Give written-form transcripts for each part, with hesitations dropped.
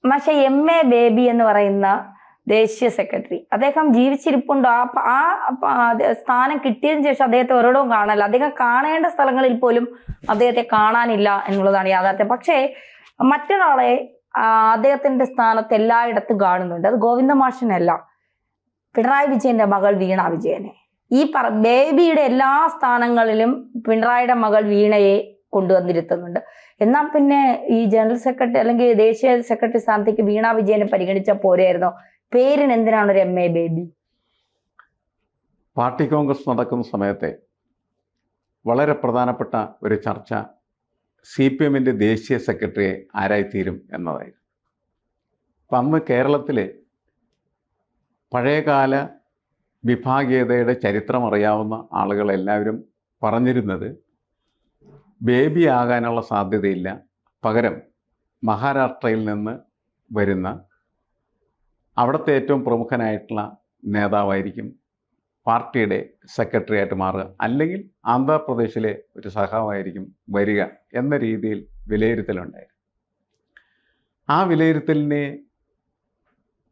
പക്ഷെ MA baby എന്ന് പറയുന്ന ദേശീയ സെക്രട്ടറി അദ്ദേഹം ജീവിച്ചിരിപ്പുണ്ടോ? സ്ഥാനം കിട്ടിയതിനു ശേഷം അദ്ദേഹത്തെ ഒരിടവും കാണാനില്ല. അദ്ദേഹം കാണേണ്ട സ്ഥലങ്ങളിൽ പോലും അദ്ദേഹത്തെ കാണാനില്ല എന്നുള്ളതാണ് യാഥാർത്ഥ്യം. പക്ഷേ മറ്റൊരാളെ അദ്ദേഹത്തിന്റെ സ്ഥാനത്ത് എല്ലായിടത്തും കാണുന്നുണ്ട്. അത് ഗോവിന്ദ മാഷിനല്ല, പിണറായി വിജയന്റെ മകൾ വീണ വിജയനെ. ഈ ബേബിയുടെ എല്ലാ സ്ഥാനങ്ങളിലും പിണറായിയുടെ മകൾ വീണയെ കൊണ്ടുവന്നിരുത്തുന്നുണ്ട്. എന്നാൽ പിന്നെ ഈ ജനറൽ സെക്രട്ടറി അല്ലെങ്കിൽ ദേശീയ സെക്രട്ടറി സ്ഥാനത്തേക്ക് വീണ വിജയനെ പരിഗണിച്ച പോരെയായിരുന്നോ? പേരിന് എന്തിനാണ് ഒരു MA ബേബി? പാർട്ടി കോൺഗ്രസ് നടക്കുന്ന സമയത്തെ വളരെ പ്രധാനപ്പെട്ട ഒരു ചർച്ച CPMന്റെ ദേശീയ സെക്രട്ടറിയെ ആരായിത്തീരും എന്നതായിരുന്നു. അപ്പം അന്ന് കേരളത്തിലെ പഴയകാല വിഭാഗീയതയുടെ ചരിത്രം അറിയാവുന്ന ആളുകളെല്ലാവരും പറഞ്ഞിരുന്നത് ബേബി ആകാനുള്ള സാധ്യതയില്ല, പകരം മഹാരാഷ്ട്രയിൽ നിന്ന് വരുന്ന അവിടുത്തെ ഏറ്റവും പ്രമുഖനായിട്ടുള്ള നേതാവായിരിക്കും പാർട്ടിയുടെ സെക്രട്ടറി ആയിട്ട് മാറുക, അല്ലെങ്കിൽ ആന്ധ്രാപ്രദേശിലെ ഒരു സഖാവായിരിക്കും വരിക എന്ന രീതിയിൽ വിലയിരുത്തലുണ്ടായിരുന്നു. ആ വിലയിരുത്തലിനെ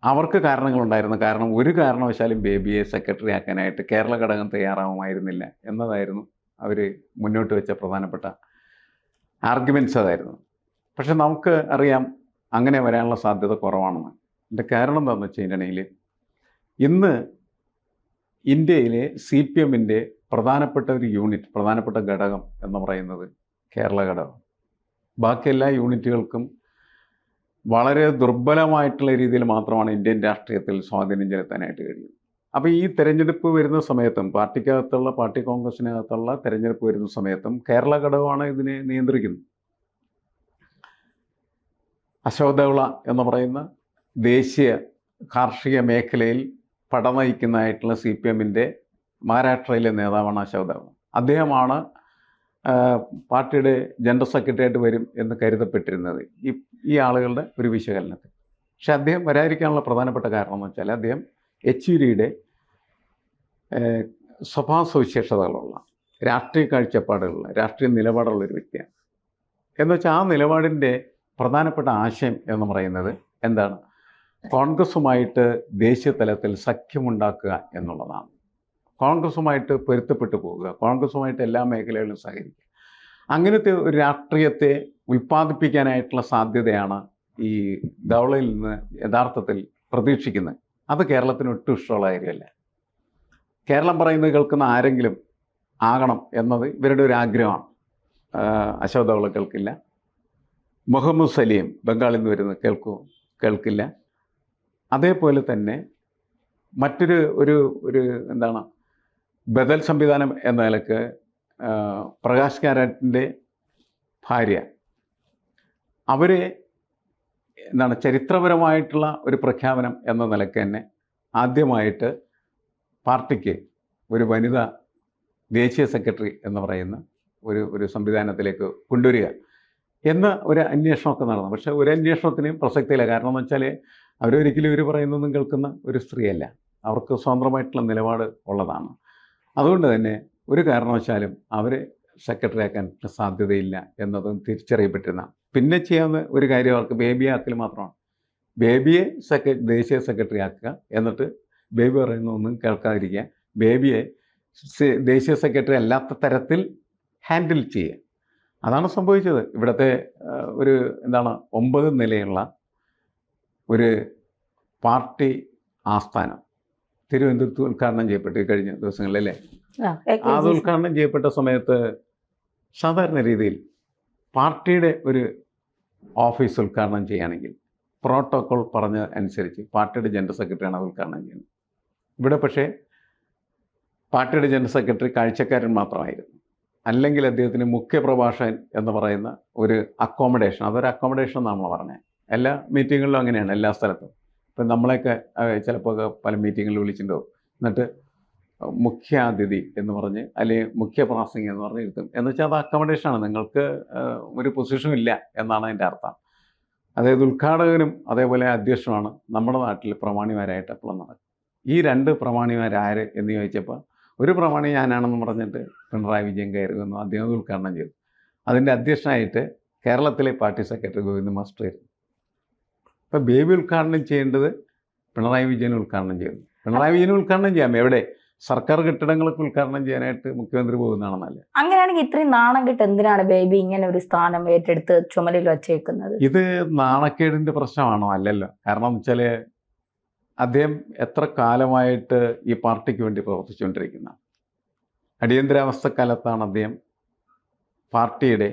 അവർക്ക് കാരണങ്ങളുണ്ടായിരുന്നു. കാരണം ഒരു കാരണവശാലും ബേബിയെ സെക്രട്ടറി ആക്കാനായിട്ട് കേരള ഘടകം തയ്യാറാവുമായിരുന്നില്ല എന്നതായിരുന്നു അവർ മുന്നോട്ട് വെച്ച പ്രധാനപ്പെട്ട ആർഗ്യുമെൻറ്റ്സ് അതായിരുന്നു. പക്ഷെ നമുക്ക് അറിയാം അങ്ങനെ വരാനുള്ള സാധ്യത കുറവാണെന്ന്. ഇതിൻ്റെ കാരണം എന്താണെന്ന് വെച്ച് കഴിഞ്ഞിട്ടുണ്ടെങ്കിൽ ഇന്ന് ഇന്ത്യയിലെ CPMന്റെ പ്രധാനപ്പെട്ട ഒരു യൂണിറ്റ്, പ്രധാനപ്പെട്ട ഘടകം എന്ന് പറയുന്നത് കേരള ഘടകം. ബാക്കി എല്ലാ യൂണിറ്റുകൾക്കും വളരെ ദുർബലമായിട്ടുള്ള രീതിയിൽ മാത്രമാണ് ഇന്ത്യൻ രാഷ്ട്രീയത്തിൽ സ്വാധീനം ചെലുത്താനായിട്ട് കഴിയും. അപ്പോൾ ഈ തെരഞ്ഞെടുപ്പ് വരുന്ന സമയത്തും പാർട്ടിക്കകത്തുള്ള പാർട്ടി കോൺഗ്രസിനകത്തുള്ള തെരഞ്ഞെടുപ്പ് വരുന്ന സമയത്തും കേരള ഘടകമാണ് ഇതിനെ നിയന്ത്രിക്കുന്നത്. അശോക് ധവള എന്ന് പറയുന്ന ദേശീയ കാർഷിക മേഖലയിൽ പടനയിക്കുന്നതായിട്ടുള്ള CPMന്റെ മഹാരാഷ്ട്രയിലെ നേതാവാണ് അശോക് ധവള. അദ്ദേഹമാണ് പാർട്ടിയുടെ ജനറൽ സെക്രട്ടറി ആയിട്ട് വരും എന്ന് കരുതപ്പെട്ടിരുന്നത് ഈ ആളുകളുടെ ഒരു വിശകലനത്തിൽ. പക്ഷെ അദ്ദേഹം വരാതിരിക്കാനുള്ള പ്രധാനപ്പെട്ട കാരണം എന്ന് വെച്ചാൽ അദ്ദേഹം യെച്ചൂരിയുടെ സ്വഭാവ സവിശേഷതകളുള്ള, രാഷ്ട്രീയ കാഴ്ചപ്പാടുകളുള്ള, രാഷ്ട്രീയ നിലപാടുള്ള ഒരു വ്യക്തിയാണ്. എന്ന് വെച്ചാൽ ആ നിലപാടിൻ്റെ പ്രധാനപ്പെട്ട ആശയം എന്ന് പറയുന്നത് എന്താണ്? കോൺഗ്രസുമായിട്ട് ദേശീയ തലത്തിൽ സഖ്യമുണ്ടാക്കുക എന്നുള്ളതാണ്. കോൺഗ്രസുമായിട്ട് പൊരുത്തപ്പെട്ടു പോകുക, കോൺഗ്രസുമായിട്ട് എല്ലാ മേഖലകളിലും സഹകരിക്കുക. അങ്ങനത്തെ ഒരു രാഷ്ട്രീയത്തെ ഉൽപ്പാദിപ്പിക്കാനായിട്ടുള്ള സാധ്യതയാണ് ഈ ധവളയിൽ നിന്ന് യഥാർത്ഥത്തിൽ പ്രതീക്ഷിക്കുന്നത്. അത് കേരളത്തിന് ഒട്ടും ഇഷ്ടമുള്ള കാര്യമല്ല. കേരളം പറയുന്നത് കേൾക്കുന്ന ആരെങ്കിലും ആകണം എന്നത് ഇവരുടെ ഒരു ആഗ്രഹമാണ്. അശോക് ധവള കേൾക്കില്ല. മുഹമ്മദ് സലീം ബംഗാളിൽ നിന്ന് വരുന്നത് കേൾക്കില്ല. അതേപോലെ തന്നെ മറ്റൊരു ഒരു എന്താണ് ബദൽ സംവിധാനം എന്ന നിലക്ക് പ്രകാശ് കാരാട്ടിൻ്റെ ഭാര്യ, അവരെ എന്താണ് ചരിത്രപരമായിട്ടുള്ള ഒരു പ്രഖ്യാപനം എന്ന നിലക്ക് തന്നെ ആദ്യമായിട്ട് പാർട്ടിക്ക് ഒരു വനിതാ ദേശീയ സെക്രട്ടറി എന്ന് പറയുന്ന ഒരു സംവിധാനത്തിലേക്ക് കൊണ്ടുവരിക എന്ന ഒരു അന്വേഷണമൊക്കെ നടന്നു. പക്ഷേ ഒരു അന്വേഷണത്തിനും പ്രസക്തിയില്ല. കാരണം എന്ന് വെച്ചാൽ അവരൊരിക്കലും ഇവർ പറയുന്നതൊന്നും കേൾക്കുന്ന ഒരു സ്ത്രീയല്ല. അവർക്ക് സ്വതന്ത്രമായിട്ടുള്ള നിലപാട് ഉള്ളതാണ്. അതുകൊണ്ട് തന്നെ ഒരു കാരണവശാലും അവരെ സെക്രട്ടറി ആക്കാൻ സാധ്യതയില്ല എന്നതും തിരിച്ചറിയപ്പെട്ടിരുന്ന. പിന്നെ ചെയ്യാവുന്ന ഒരു കാര്യം അവർക്ക് ബേബിയെ ആക്കൽ മാത്രമാണ്. ബേബിയെ ദേശീയ സെക്രട്ടറി ആക്കുക, എന്നിട്ട് ബേബി പറയുന്നതൊന്നും കേൾക്കാതിരിക്കുക, ബേബിയെ ദേശീയ സെക്രട്ടറി അല്ലാത്ത തരത്തിൽ ഹാൻഡിൽ ചെയ്യുക. അതാണ് സംഭവിച്ചത്. ഇവിടുത്തെ ഒരു 9 നിലയുള്ള ഒരു പാർട്ടി ആസ്ഥാനം തിരുവനന്തപുരത്ത് ഉദ്ഘാടനം ചെയ്യപ്പെട്ടു കഴിഞ്ഞ ദിവസങ്ങളിലല്ലേ. അത് ഉദ്ഘാടനം ചെയ്യപ്പെട്ട സമയത്ത് സാധാരണ രീതിയിൽ പാർട്ടിയുടെ ഒരു ഓഫീസ് ഉദ്ഘാടനം ചെയ്യുകയാണെങ്കിൽ പ്രോട്ടോകോൾ പറഞ്ഞ അനുസരിച്ച് പാർട്ടിയുടെ ജനറൽ സെക്രട്ടറിയാണ് അത് ഉദ്ഘാടനം ചെയ്യുന്നത്. ഇവിടെ പക്ഷേ പാർട്ടിയുടെ ജനറൽ സെക്രട്ടറി കാഴ്ചക്കാരൻ മാത്രമായിരുന്നു. അല്ലെങ്കിൽ അദ്ദേഹത്തിന് മുഖ്യപ്രഭാഷകൻ എന്ന് പറയുന്ന ഒരു അക്കോമഡേഷൻ, അതൊരു അക്കോമഡേഷൻ എന്നാണ് പറഞ്ഞത്. എല്ലാ മീറ്റിങ്ങുകളിലും അങ്ങനെയാണ്, എല്ലാ സ്ഥലത്തും. ഇപ്പം നമ്മളെയൊക്കെ ചിലപ്പോൾ പല മീറ്റിങ്ങുകളിൽ വിളിച്ചിട്ടുണ്ടാവും. എന്നിട്ട് മുഖ്യാതിഥി എന്ന് പറഞ്ഞ് അല്ലെങ്കിൽ മുഖ്യ പ്രാസംഗികൻ എന്ന് പറഞ്ഞ് ഇരുത്തും. എന്ന് വെച്ചാൽ അത് അക്കോമഡേഷനാണ്, നിങ്ങൾക്ക് ഒരു പൊസിഷനും ഇല്ല എന്നാണ് അതിൻ്റെ അർത്ഥം. അതായത് ഉദ്ഘാടകനും അതേപോലെ അധ്യക്ഷനുമാണ് നമ്മുടെ നാട്ടിൽ പ്രമാണിമാരായിട്ട് എപ്പോഴും നടക്കും. ഈ 2 പ്രമാണിമാരാര് എന്ന് ചോദിച്ചപ്പോൾ ഒരു പ്രമാണി ഞാനാണെന്ന് പറഞ്ഞിട്ട് പിണറായി വിജയൻ കയറി വന്നു. അദ്ദേഹം ഉദ്ഘാടനം ചെയ്തു. അതിൻ്റെ അധ്യക്ഷനായിട്ട് കേരളത്തിലെ പാർട്ടി സെക്രട്ടറി ഗോവിന്ദ മാസ്റ്റർ ആയിരുന്നു. ഇപ്പം ബേബി ഉദ്ഘാടനം ചെയ്യേണ്ടത് പിണറായി വിജയൻ ഉദ്ഘാടനം ചെയ്യുന്നു. പിണറായി വിജയൻ ഉദ്ഘാടനം ചെയ്യാം. എവിടെ? സർക്കാർ കെട്ടിടങ്ങളൊക്കെ ഉദ്ഘാടനം ചെയ്യാനായിട്ട് മുഖ്യമന്ത്രി പോകുന്നതാണ് നല്ലത്. അങ്ങനെയാണെങ്കിൽ ഇത്രയും നാണം കിട്ട് എന്തിനാണ് ബേബി ഇങ്ങനെ ഒരു സ്ഥാനം ഏറ്റെടുത്ത് ചുമലിൽ വച്ചേക്കുന്നത്? ഇത് നാണക്കേടിൻ്റെ പ്രശ്നമാണോ? അല്ലല്ലോ. കാരണം എന്ന് വെച്ചാൽ അദ്ദേഹം എത്ര കാലമായിട്ട് ഈ പാർട്ടിക്ക് വേണ്ടി പ്രവർത്തിച്ചുകൊണ്ടിരിക്കുന്ന അടിയന്തരാവസ്ഥക്കാലത്താണ് അദ്ദേഹം പാർട്ടിയുടെ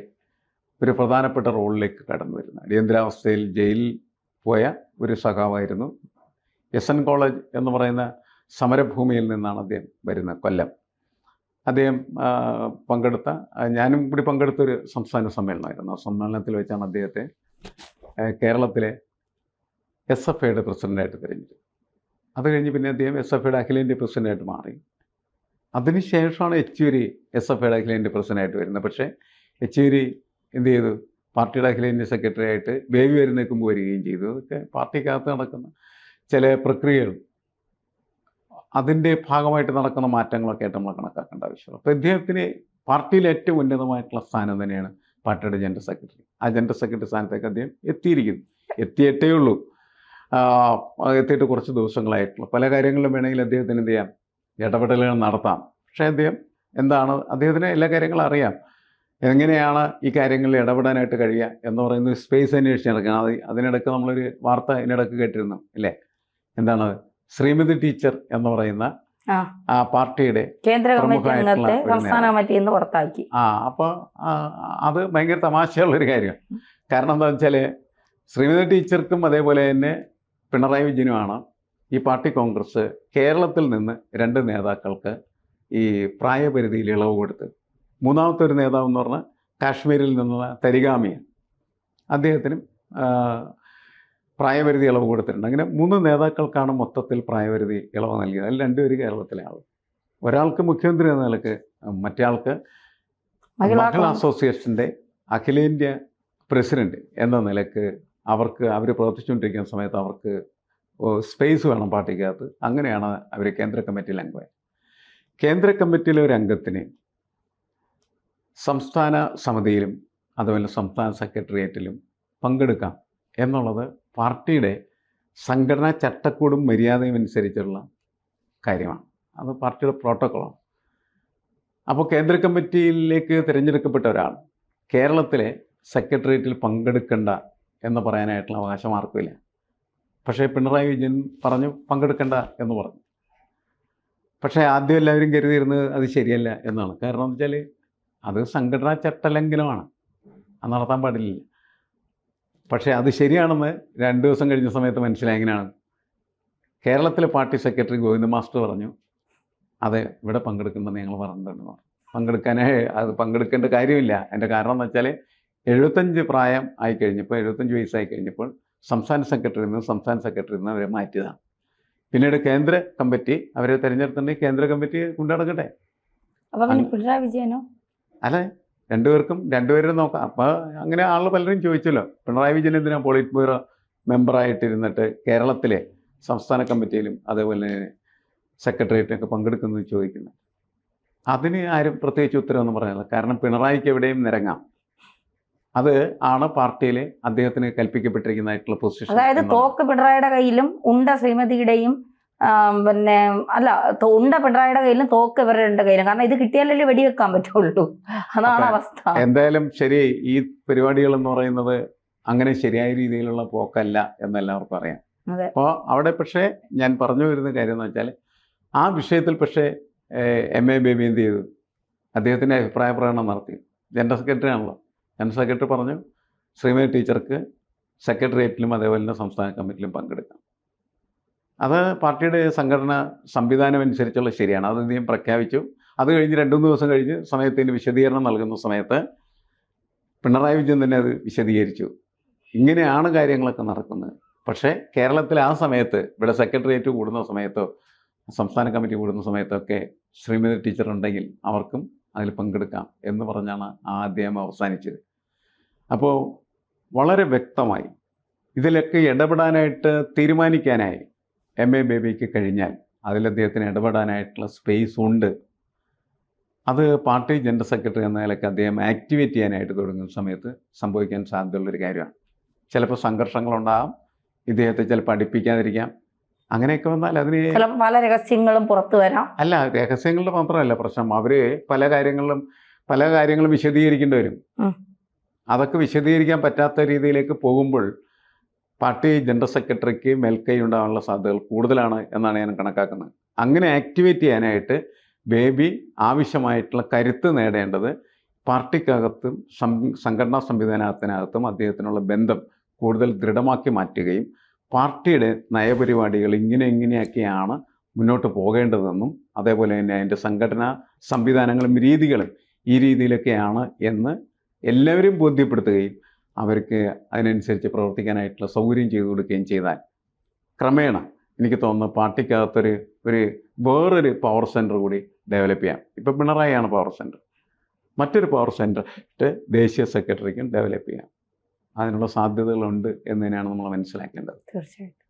ഒരു പ്രധാനപ്പെട്ട റോളിലേക്ക് കടന്നു വരുന്നത്. അടിയന്തരാവസ്ഥയിൽ ജയിലിൽ പോയ ഒരു സഖാവായിരുന്നു. SN കോളേജ് എന്ന് പറയുന്ന സമരഭൂമിയിൽ നിന്നാണ് അദ്ദേഹം വരുന്നത്, കൊല്ലം. അദ്ദേഹം പങ്കെടുത്ത, ഞാനും കൂടി പങ്കെടുത്തൊരു സംസ്ഥാന സമ്മേളനമായിരുന്നു. ആ സമ്മേളനത്തിൽ വെച്ചാണ് അദ്ദേഹത്തെ കേരളത്തിലെ SFIയുടെ പ്രസിഡൻ്റായിട്ട് തിരഞ്ഞെടുത്തത്. അത് കഴിഞ്ഞ് പിന്നെ അദ്ദേഹം SFIയുടെ അഖിലേന്ത്യാ പ്രസിഡൻ്റായിട്ട് മാറി. അതിനുശേഷമാണ് യെച്ചൂരി SFIയുടെ അഖിലേന്ത്യാ പ്രസിഡൻ്റായിട്ട് വരുന്നത്. പക്ഷേ യെച്ചൂരി എന്ത് ചെയ്തു? പാർട്ടിയുടെ അഖിലേന്ത്യാ സെക്രട്ടറി ആയിട്ട് ബേബി വരുന്നേക്ക് മുമ്പ് വരികയും ചെയ്തു. അതൊക്കെ പാർട്ടിക്കകത്ത് നടക്കുന്ന ചില പ്രക്രിയകൾ, അതിൻ്റെ ഭാഗമായിട്ട് നടക്കുന്ന മാറ്റങ്ങളൊക്കെ ആയിട്ട് നമ്മൾ കണക്കാക്കേണ്ട ആവശ്യമുള്ളൂ. അപ്പോൾ ഇദ്ദേഹത്തിന് പാർട്ടിയിൽ ഏറ്റവും ഉന്നതമായിട്ടുള്ള സ്ഥാനം തന്നെയാണ് പാർട്ടിയുടെ ജനറൽ സെക്രട്ടറി. ആ ജനറൽ സെക്രട്ടറി സ്ഥാനത്തേക്ക് അദ്ദേഹം എത്തിയിരിക്കുന്നു. എത്തിയിട്ടേ ഉള്ളൂ. എത്തിയിട്ട് കുറച്ച് ദിവസങ്ങളായിട്ടുള്ളൂ. പല കാര്യങ്ങളിലും വേണമെങ്കിൽ അദ്ദേഹത്തിന് എന്ത് ചെയ്യാം, ഇടപെടലുകൾ നടത്താം. പക്ഷേ അദ്ദേഹം എന്താണ്, അദ്ദേഹത്തിന് എല്ലാ കാര്യങ്ങളും അറിയാം. എങ്ങനെയാണ് ഈ കാര്യങ്ങളിൽ ഇടപെടാനായിട്ട് കഴിയുക എന്ന് പറയുന്നത് സ്പേസ് അന്വേഷിച്ച് നടക്കണം. അതിനിടയ്ക്ക് നമ്മളൊരു വാർത്ത ഇതിനിടയ്ക്ക് കേട്ടിരുന്നു അല്ലേ? എന്താണ്, ശ്രീമതി ടീച്ചർ എന്ന് പറയുന്ന ആ പാർട്ടിയുടെ കേന്ദ്ര കമ്മിറ്റി അംഗത്തെ സംസ്ഥാന കമ്മിറ്റിയിൽ നിന്ന് പുറത്താക്കി. അപ്പോൾ അത് ഭയങ്കര തമാശയുള്ളൊരു കാര്യമാണ്. കാരണം എന്താണെന്ന് വെച്ചാൽ ശ്രീമതി ടീച്ചർക്കും അതേപോലെ തന്നെ പിണറായി വിജയനുമാണ് ഈ പാർട്ടി കോൺഗ്രസ് കേരളത്തിൽ നിന്ന് 2 നേതാക്കൾക്ക് ഈ പ്രായപരിധിയിൽ ഇളവ് കൊടുത്ത്. മൂന്നാമത്തെ ഒരു നേതാവ് എന്ന് പറഞ്ഞാൽ കാശ്മീരിൽ നിന്നുള്ള തരിഗാമിയാണ്. അദ്ദേഹത്തിനും പ്രായപരിധി ഇളവ് കൊടുത്തിട്ടുണ്ട്. അങ്ങനെ 3 നേതാക്കൾക്കാണ് മൊത്തത്തിൽ പ്രായപരിധി ഇളവ് നൽകിയത്. അതിൽ 2 പേര് കേരളത്തിലെ ആൾ. ഒരാൾക്ക് മുഖ്യമന്ത്രി എന്ന നിലക്ക്, മറ്റേ ആൾക്ക് മഹിളാ അസോസിയേഷൻ്റെ അഖിലേന്ത്യാ പ്രസിഡന്റ് എന്ന നിലക്ക് അവർ പ്രവർത്തിച്ചുകൊണ്ടിരിക്കുന്ന സമയത്ത് അവർക്ക് സ്പേസ് വേണം പാർട്ടിക്കകത്ത്. അങ്ങനെയാണ് അവർ കേന്ദ്ര കമ്മിറ്റിയിൽ അംഗമായി. കേന്ദ്ര കമ്മിറ്റിയിലെ ഒരു അംഗത്തിന് സംസ്ഥാന സമിതിയിലും അതുപോലെ സംസ്ഥാന സെക്രട്ടേറിയറ്റിലും പങ്കെടുക്കാം എന്നുള്ളത് പാർട്ടിയുടെ സംഘടനാ ചട്ടക്കൂടും മര്യാദയും അനുസരിച്ചുള്ള കാര്യമാണ്. അത് പാർട്ടിയുടെ പ്രോട്ടോക്കോളാണ്. അപ്പോൾ കേന്ദ്ര കമ്മിറ്റിയിലേക്ക് തിരഞ്ഞെടുക്കപ്പെട്ട ഒരാൾ കേരളത്തിലെ സെക്രട്ടേറിയറ്റിൽ പങ്കെടുക്കേണ്ട എന്ന് പറയാനായിട്ടുള്ള അവകാശം ആർക്കുമില്ല. പക്ഷേ പിണറായി വിജയൻ പറഞ്ഞു പങ്കെടുക്കേണ്ട എന്ന് പറഞ്ഞു. പക്ഷേ ആദ്യം എല്ലാവരും കരുതിയിരുന്നത് അത് ശരിയല്ല എന്നാണ്. കാരണം എന്ന് വെച്ചാൽ അത് സംഘടനാ ചട്ടലംഘനമാണ്, അത് നടത്താൻ പാടില്ല. പക്ഷേ അത് ശരിയാണെന്ന് 2 ദിവസം കഴിഞ്ഞ സമയത്ത് മനസ്സിലായി. എങ്ങനെയാണ്? കേരളത്തിലെ പാർട്ടി സെക്രട്ടറി ഗോവിന്ദ മാസ്റ്റർ പറഞ്ഞു, അതെ ഇവിടെ പങ്കെടുക്കേണ്ടെന്ന് ഞങ്ങൾ പറഞ്ഞിട്ടുണ്ടെന്ന് പറഞ്ഞു. അത് പങ്കെടുക്കേണ്ട കാര്യമില്ല. അതിൻ്റെ കാരണം എന്ന് വെച്ചാൽ 75 പ്രായം ആയിക്കഴിഞ്ഞപ്പോൾ, 75 വയസ്സായി കഴിഞ്ഞപ്പോൾ സംസ്ഥാന സെക്രട്ടറിയിൽ നിന്ന് അവരെ മാറ്റിയതാണ്. പിന്നീട് കേന്ദ്ര കമ്മിറ്റി അവരെ തിരഞ്ഞെടുത്തിട്ടുണ്ടെങ്കിൽ കേന്ദ്ര കമ്മിറ്റി കൊണ്ടുനടക്കട്ടെ. അപ്പം പിണറായി വിജയനോ? അല്ലേ, 2 പേർക്കും 2 പേരും നോക്കാം. അപ്പോൾ അങ്ങനെ ആൾ പലരും ചോദിച്ചല്ലോ, പിണറായി വിജയൻ എന്തിനാ പോളിറ്റ് ബ്യൂറോ മെമ്പറായിട്ടിരുന്നിട്ട് കേരളത്തിലെ സംസ്ഥാന കമ്മിറ്റിയിലും അതേപോലെ സെക്രട്ടേറിയറ്റിനൊക്കെ പങ്കെടുക്കുന്നത് ചോദിക്കുന്നത്. അതിന് ആരും പ്രത്യേകിച്ച് ഉത്തരവൊന്നും പറയുന്നില്ല. കാരണം പിണറായിക്ക് എവിടെയും നിരങ്ങാം. അത് ആണ് പാർട്ടിയിൽ അദ്ദേഹത്തിന് കൽപ്പിക്കപ്പെട്ടിരിക്കുന്നതായിട്ടുള്ള പൊസിഷൻ. അതായത് തോക്ക് പിണറായിയുടെ കയ്യിലും ഉണ്ട ശ്രീമതിയുടെയും പിന്നെ അല്ല ഉണ്ട പിണറായിയുടെ കയ്യിലും തോക്ക് ഇവരുടെ കയ്യിലും. കാരണം ഇത് കിട്ടിയാലല്ലേ വെടിവെക്കാൻ പറ്റുള്ളൂ. അതാണ് അവസ്ഥ. എന്തായാലും ശരി, ഈ പരിപാടികൾ എന്ന് പറയുന്നത് അങ്ങനെ ശരിയായ രീതിയിലുള്ള പോക്കല്ല എന്നെല്ലാവർക്കും അറിയാം. അപ്പോൾ അവിടെ പക്ഷേ ഞാൻ പറഞ്ഞു വരുന്ന കാര്യം എന്ന് വെച്ചാൽ ആ വിഷയത്തിൽ പക്ഷേ MA ബേബി എന്ത് ചെയ്തു? അദ്ദേഹത്തിൻ്റെ അഭിപ്രായ പ്രകടനം നടത്തി. ജനറൽ സെക്രട്ടറി ആണല്ലോ. ജനറൽ സെക്രട്ടറി പറഞ്ഞു ശ്രീമതി ടീച്ചർക്ക് സെക്രട്ടേറിയറ്റിലും അതേപോലെ തന്നെ സംസ്ഥാന കമ്മിറ്റിയിലും പങ്കെടുക്കാം. അത് പാർട്ടിയുടെ സംഘടന സംവിധാനം അനുസരിച്ചുള്ള ശരിയാണ്. അത് അദ്ദേഹം പ്രഖ്യാപിച്ചു. അത് കഴിഞ്ഞ് 2-3 ദിവസം കഴിഞ്ഞ് സമയത്തിന് വിശദീകരണം നൽകുന്ന സമയത്ത് പിണറായി വിജയൻ തന്നെ അത് വിശദീകരിച്ചു. ഇങ്ങനെയാണ് കാര്യങ്ങളൊക്കെ നടക്കുന്നത്. പക്ഷേ കേരളത്തിൽ ആ സമയത്ത് ഇവിടെ സെക്രട്ടേറിയറ്റ് കൂടുന്ന സമയത്തോ സംസ്ഥാന കമ്മിറ്റി കൂടുന്ന സമയത്തൊക്കെ ശ്രീമതി ടീച്ചർ ഉണ്ടെങ്കിൽ അവർക്കും അതിൽ പങ്കെടുക്കാം എന്ന് പറഞ്ഞാണ് ആ അധ്യായം അവസാനിച്ചത്. അപ്പോൾ വളരെ വ്യക്തമായി ഇതിലൊക്കെ ഇടപെടാനായിട്ട് തീരുമാനിക്കാനായി MA ബേബിക്ക് കഴിഞ്ഞാൽ അതിൽ അദ്ദേഹത്തിന് ഇടപെടാനായിട്ടുള്ള സ്പേസ് ഉണ്ട്. അത് പാർട്ടി ജനറൽ സെക്രട്ടറി എന്ന നിലയ്ക്ക് അദ്ദേഹം ആക്ടിവേറ്റ് ചെയ്യാനായിട്ട് തുടങ്ങുന്ന സമയത്ത് സംഭവിക്കാൻ സാധ്യതയുള്ളൊരു കാര്യമാണ്. ചിലപ്പോൾ സംഘർഷങ്ങളുണ്ടാകാം, ഇദ്ദേഹത്തെ ചിലപ്പോൾ അടുപ്പിക്കാതിരിക്കാം. അങ്ങനെയൊക്കെ വന്നാൽ അതിന് ചില പല രഹസ്യങ്ങളും പുറത്തു വരാം. അല്ല, രഹസ്യങ്ങളുടെ മാത്രമല്ല പ്രശ്നം, അവർ പല കാര്യങ്ങളും വിശദീകരിക്കേണ്ടി വരും. ഉം. അതൊക്കെ വിശദീകരിക്കാൻ പറ്റാത്ത രീതിയിലേക്ക് പോകുമ്പോൾ പാർട്ടി ജനറൽ സെക്രട്ടറിക്ക് മേൽക്കൈ ഉണ്ടാകാനുള്ള സാധ്യതകൾ കൂടുതലാണ് എന്നാണ് ഞാൻ കണക്കാക്കുന്നത്. അങ്ങനെ ആക്ടിവേറ്റ് ചെയ്യാനായിട്ട് ബേബി ആവശ്യമായിട്ടുള്ള കരുത്ത് നേടേണ്ടത് പാർട്ടിക്കകത്തും സംഘടനാ സംവിധാനത്തിനകത്തും അദ്ദേഹത്തിനുള്ള ബന്ധം കൂടുതൽ ദൃഢമാക്കി മാറ്റുകയും പാർട്ടിയുടെ നയപരിപാടികൾ ഇങ്ങനെയൊക്കെയാണ് മുന്നോട്ട് പോകേണ്ടതെന്നും അതേപോലെ തന്നെ അതിൻ്റെ സംഘടനാ സംവിധാനങ്ങളും രീതികളും ഈ രീതിയിലൊക്കെയാണ് എന്ന് എല്ലാവരും ബോധ്യപ്പെടുത്തുകയും അവർക്ക് അതിനനുസരിച്ച് പ്രവർത്തിക്കാനായിട്ടുള്ള സൗകര്യം ചെയ്തു കൊടുക്കുകയും ചെയ്താൽ ക്രമേണ എനിക്ക് തോന്നുന്നു പാർട്ടിക്കകത്തൊരു വേറൊരു പവർ സെൻറ്റർ കൂടി ഡെവലപ്പ് ചെയ്യാം. ഇപ്പോൾ പിണറായിയാണ് പവർ സെൻറ്റർ, മറ്റൊരു പവർ സെൻറ്റർ ദേശീയ സെക്രട്ടറിക്കും ഡെവലപ്പ് ചെയ്യാം. അതിനുള്ള സാധ്യതകളുണ്ട് എന്നതിനാണ് നമ്മൾ മനസ്സിലാക്കേണ്ടത്. തീർച്ചയായിട്ടും.